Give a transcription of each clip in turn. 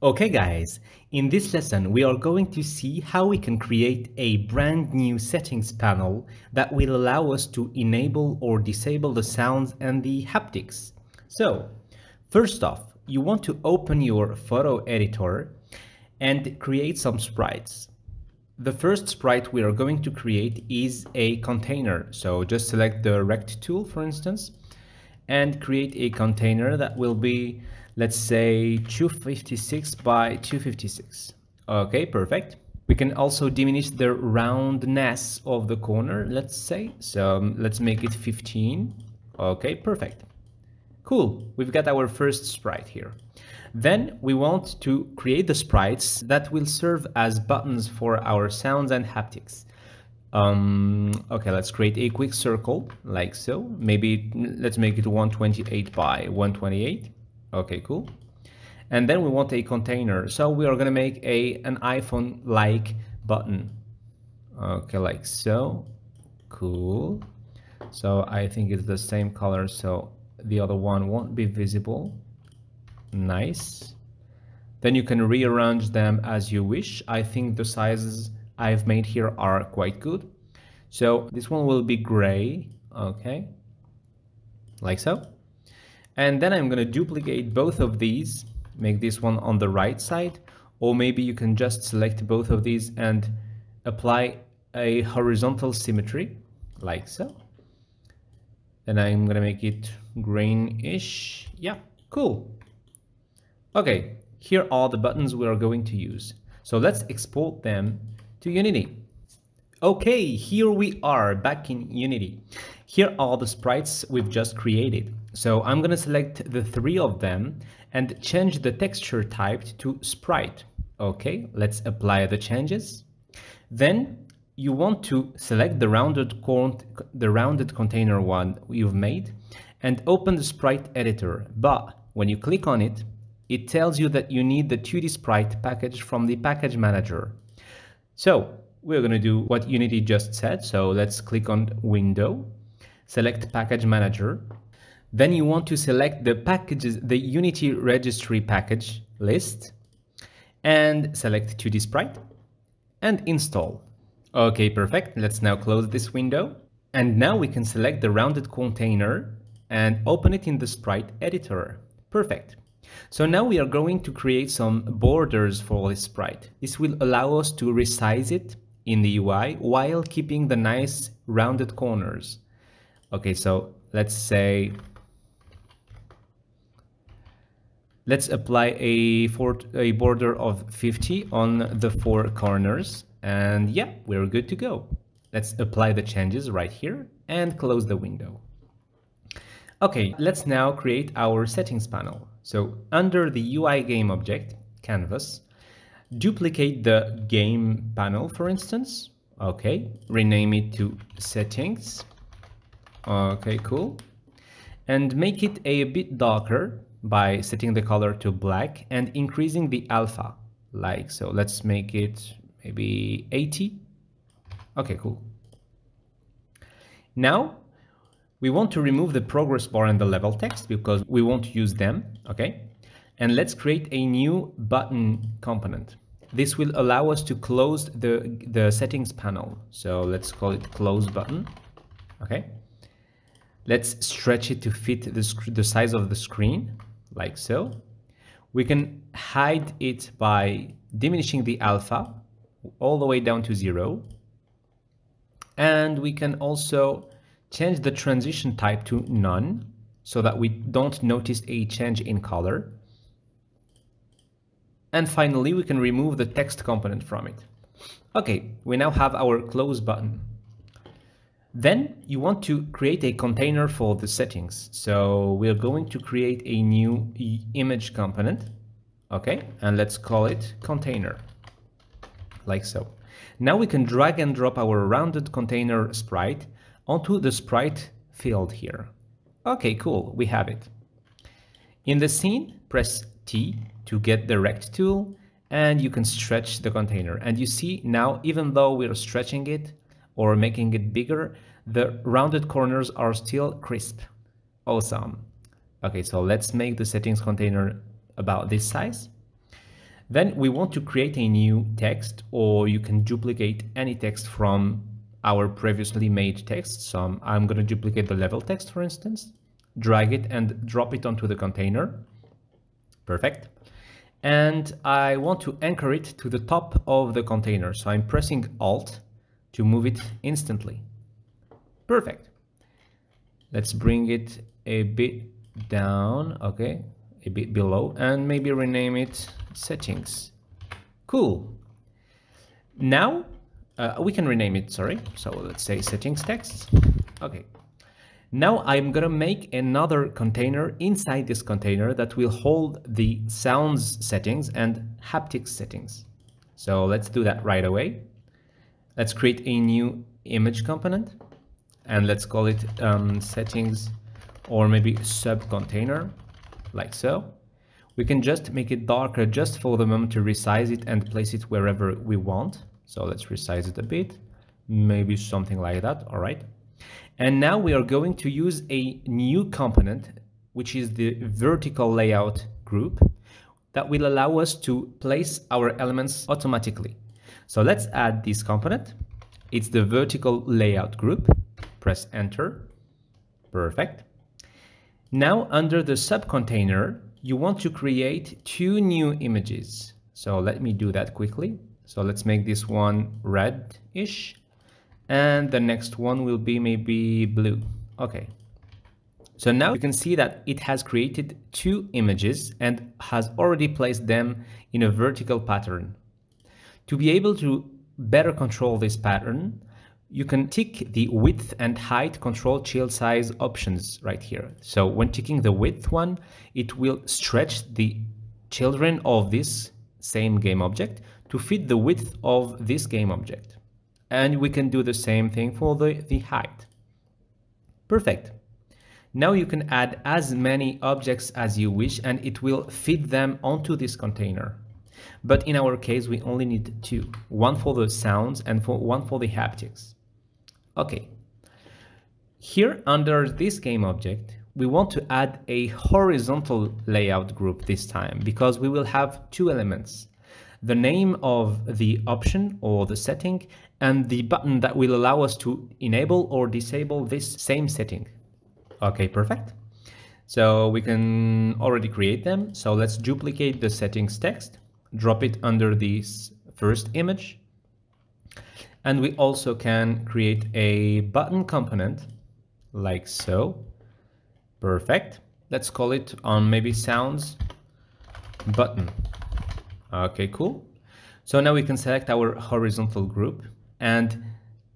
Okay guys, in this lesson we are going to see how we can create a brand new settings panel that will allow us to enable or disable the sounds and the haptics. So, first off, you want to open your photo editor and create some sprites. The first sprite we are going to create is a container. So just select the rect tool, for instance, and create a container that will be, let's say, 256 by 256. Okay, perfect. We can also diminish the roundness of the corner, let's say. So let's make it 15. Okay, perfect. Cool, we've got our first sprite here. Then we want to create the sprites that will serve as buttons for our sounds and haptics. Okay, let's create a quick circle like so. Maybe let's make it 128 by 128. Okay, cool. And then we want a container. So we are going to make an iPhone-like button. Okay, like so. Cool. So I think it's the same color, so the other one won't be visible. Nice. Then you can rearrange them as you wish. I think the sizes I've made here are quite good. So this one will be gray. Okay, like so. And then I'm going to duplicate both of these, make this one on the right side, or maybe you can just select both of these and apply a horizontal symmetry like so. Then I'm going to make it greenish. Yeah, cool. Okay, here are the buttons we are going to use. So let's export them to Unity. Okay, here we are back in Unity. Here are the sprites we've just created. So I'm going to select the three of them and change the texture type to sprite. Okay, let's apply the changes. Then you want to select the rounded container one you've made and open the sprite editor. But when you click on it, it tells you that you need the 2D sprite package from the package manager. So we're going to do what Unity just said. So let's click on Window, select Package Manager. Then you want to select the packages, the Unity registry package list, and select 2D Sprite and install. Okay, perfect. Let's now close this window. And now we can select the rounded container and open it in the sprite editor. Perfect. So now we are going to create some borders for this sprite. This will allow us to resize it in the UI while keeping the nice rounded corners. Okay, so let's apply a border of 50 on the 4 corners, and yeah, we're good to go. Let's apply the changes right here and close the window. Okay, let's now create our settings panel. So under the UI game object, canvas, duplicate the game panel, for instance. Okay, rename it to settings. Okay, cool. And make it a bit darker by setting the color to black and increasing the alpha, like so. Let's make it maybe 80. Okay, cool. Now we want to remove the progress bar and the level text because we won't use them, okay? And let's create a new button component. This will allow us to close the settings panel. So let's call it close button, okay? Let's stretch it to fit the size of the screen, like so. We can hide it by diminishing the alpha all the way down to 0. And we can also change the transition type to none so that we don't notice a change in color. And finally, we can remove the text component from it. Okay, we now have our close button. Then you want to create a container for the settings. So we're going to create a new image component. Okay, and let's call it container, like so. Now we can drag and drop our rounded container sprite onto the sprite field here. Okay, cool, we have it. In the scene, press T to get the rect tool, and you can stretch the container. And you see now, even though we're stretching it or making it bigger, the rounded corners are still crisp. Awesome. Okay, so let's make the settings container about this size. Then we want to create a new text, or you can duplicate any text from our previously made text. So I'm going to duplicate the level text, for instance, drag it and drop it onto the container. Perfect. And I want to anchor it to the top of the container. So I'm pressing Alt to move it instantly. Perfect. Let's bring it a bit down, okay, a bit below, and maybe rename it settings. Cool. Now we can rename it, sorry. So let's say settings text. Okay. Now I'm gonna make another container inside this container that will hold the sounds settings and haptics settings. So let's do that right away. Let's create a new image component and let's call it settings, or maybe sub container, like so. We can just make it darker just for the moment to resize it and place it wherever we want. So let's resize it a bit, maybe something like that. All right. And now we are going to use a new component, which is the vertical layout group, that will allow us to place our elements automatically. So let's add this component. It's the vertical layout group. Press enter. Perfect. Now under the subcontainer, you want to create two new images. So let me do that quickly. So let's make this one red-ish. And the next one will be maybe blue. Okay. So now you can see that it has created two images and has already placed them in a vertical pattern. To be able to better control this pattern, you can tick the width and height control child size options right here. So when ticking the width one, it will stretch the children of this same game object to fit the width of this game object. And we can do the same thing for the height. Perfect. Now you can add as many objects as you wish and it will fit them onto this container. But in our case, we only need two, one for the sounds and one for the haptics. Okay. Here under this game object, we want to add a horizontal layout group this time because we will have two elements. The name of the option or the setting and the button that will allow us to enable or disable this same setting. Okay, perfect. So we can already create them. So let's duplicate the settings text, drop it under this first image. And we also can create a button component like so. Perfect. Let's call it on maybe sounds button. Okay, cool. So now we can select our horizontal group and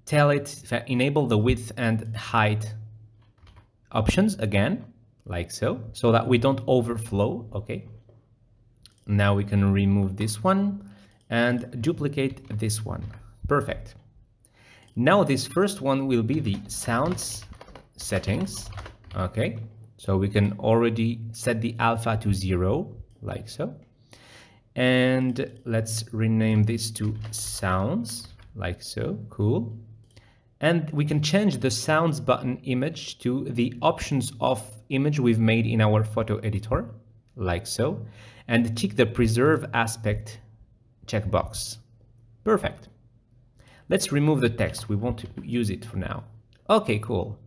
tell it to enable the width and height options again, like so that we don't overflow. Okay. Now we can remove this one and duplicate this one. Perfect. Now this first one will be the sounds settings. Okay. So we can already set the alpha to 0, like so. And let's rename this to sounds, like so. Cool. And we can change the sounds button image to the options of image we've made in our photo editor, like so, and tick the preserve aspect checkbox. Perfect. Let's remove the text. We won't use it for now. Okay, cool.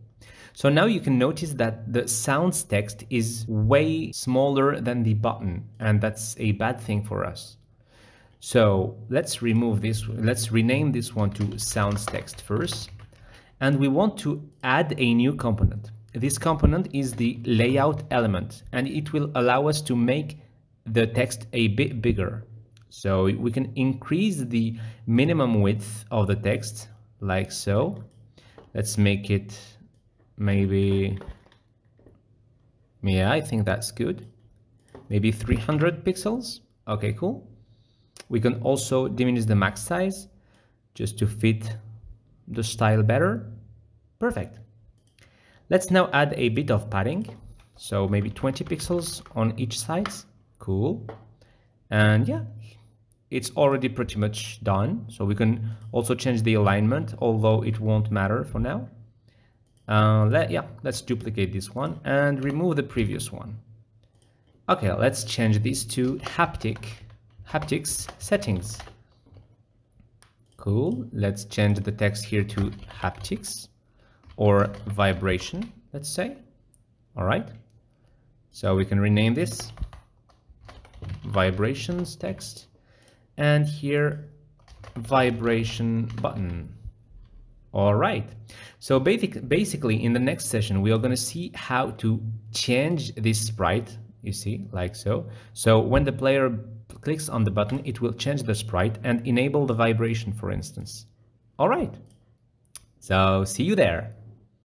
So now you can notice that the sounds text is way smaller than the button, and that's a bad thing for us. So let's remove this. Let's rename this one to sounds text first. And we want to add a new component. This component is the layout element, and it will allow us to make the text a bit bigger. So we can increase the minimum width of the text like so. Let's make it maybe, yeah, I think that's good. Maybe 300 pixels. Okay, cool. We can also diminish the max size just to fit the style better. Perfect. Let's now add a bit of padding. So maybe 20 pixels on each side. Cool. And yeah, it's already pretty much done. So we can also change the alignment, although it won't matter for now. Let's duplicate this one and remove the previous one. Okay, let's change this to haptic haptics settings. Cool. Let's change the text here to haptics or vibration, let's say. All right. So we can rename this vibrations text, and here vibration button. All right. So basically in the next session, we are going to see how to change this sprite, you see, like so. So when the player clicks on the button, it will change the sprite and enable the vibration, for instance. All right. So see you there.